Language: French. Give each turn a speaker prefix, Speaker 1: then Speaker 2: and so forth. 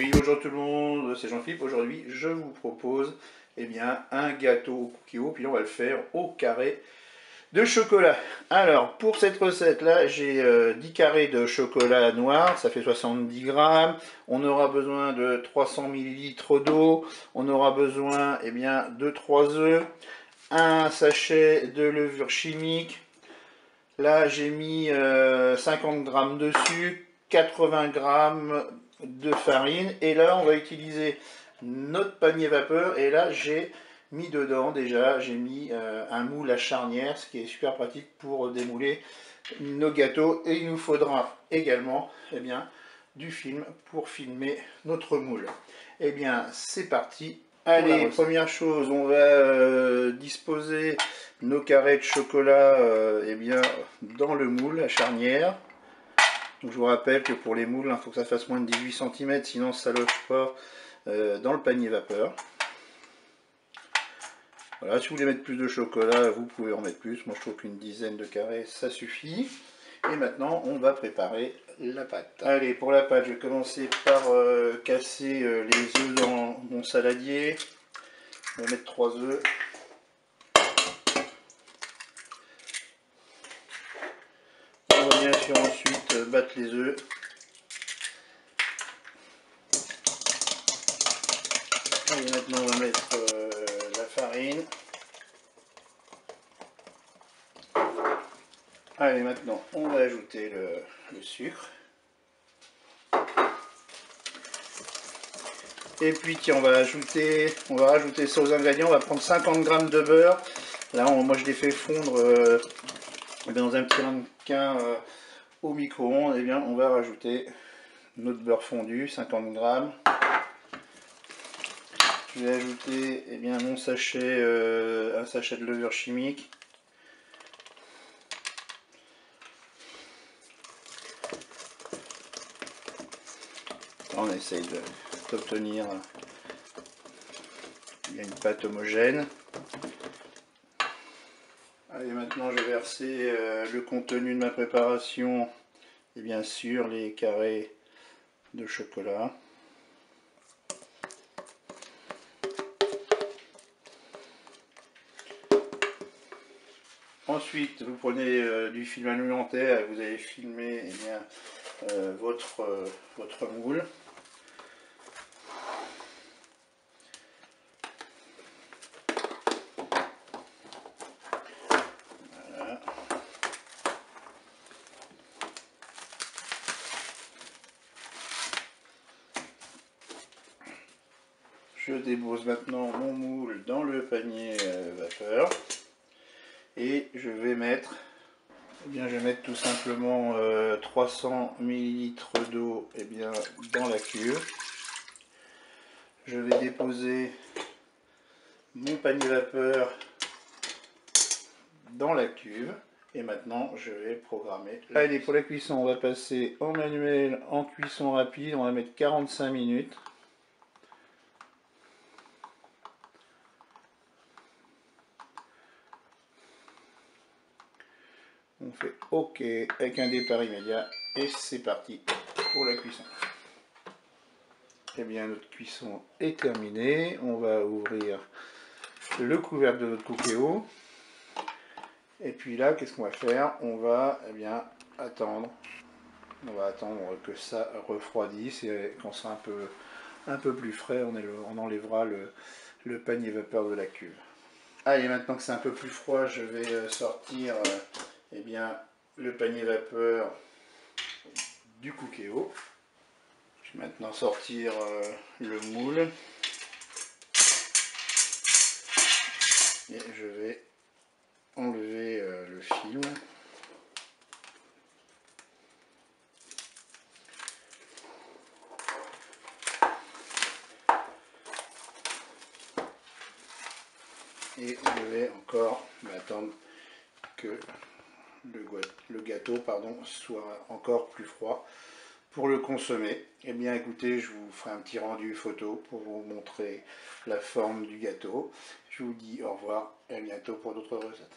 Speaker 1: Oui, bonjour tout le monde, c'est Jean-Philippe. Aujourd'hui, je vous propose un gâteau au cookie-o, puis on va le faire au carré de chocolat. Alors, pour cette recette-là, j'ai 10 carrés de chocolat noir, ça fait 70 grammes. On aura besoin de 300 ml d'eau. On aura besoin de 3 œufs, un sachet de levure chimique. Là, j'ai mis 50 grammes de sucre, 80 grammes de farine. Et là, on va utiliser notre panier vapeur. Et là, j'ai mis dedans déjà, j'ai mis un moule à charnière, ce qui est super pratique pour démouler nos gâteaux. Et il nous faudra également du film pour filmer notre moule. C'est parti. Allez, première chose, on va disposer nos carrés de chocolat dans le moule à charnière. Donc, je vous rappelle que pour les moules, il faut que ça fasse moins de 18 cm, sinon ça ne loge pas dans le panier vapeur. Voilà, si vous voulez mettre plus de chocolat, vous pouvez en mettre plus. Moi, je trouve qu'une dizaine de carrés, ça suffit. Et maintenant, on va préparer la pâte. Allez, pour la pâte, je vais commencer par casser les œufs dans mon saladier. On va mettre 3 œufs. On va bien sûr ensuite battre les œufs. Et maintenant, on va mettre la farine. Allez, maintenant, on va ajouter le sucre. Et puis, tiens, on va rajouter ça aux ingrédients. On va prendre 50 g de beurre. Là, moi, je les fais fondre dans un petit ramequin au micro-ondes. On va rajouter notre beurre fondu, 50 g. Je vais ajouter mon sachet, un sachet de levure chimique. On essaye d'obtenir une pâte homogène. Allez, maintenant je vais verser le contenu de ma préparation sur les carrés de chocolat. Ensuite, vous prenez du film alimentaire et vous allez filmer votre moule. Voilà. Je dépose maintenant mon moule dans le panier vapeur et je vais mettre tout simplement 300 ml d'eau dans la cuve. Je vais déposer mon panier vapeur dans la cuve et maintenant je vais programmer. Allez, pour la cuisson, on va passer en manuel, en cuisson rapide, on va mettre 45 minutes. On fait OK avec un départ immédiat et c'est parti pour la cuisson. Notre cuisson est terminée. On va ouvrir le couvercle de notre cookie-o. Et puis là, qu'est-ce qu'on va faire? On va attendre. On va attendre que ça refroidisse et quand c'est un peu plus frais, on enlèvera le panier vapeur de la cuve. Allez, maintenant que c'est un peu plus froid, je vais sortir le panier vapeur du cookie-o. Je vais maintenant sortir le moule et je vais enlever le film. Et je vais encore attendre que le gâteau soit encore plus froid pour le consommer. Écoutez, je vous ferai un petit rendu photo pour vous montrer la forme du gâteau. Je vous dis au revoir et à bientôt pour d'autres recettes.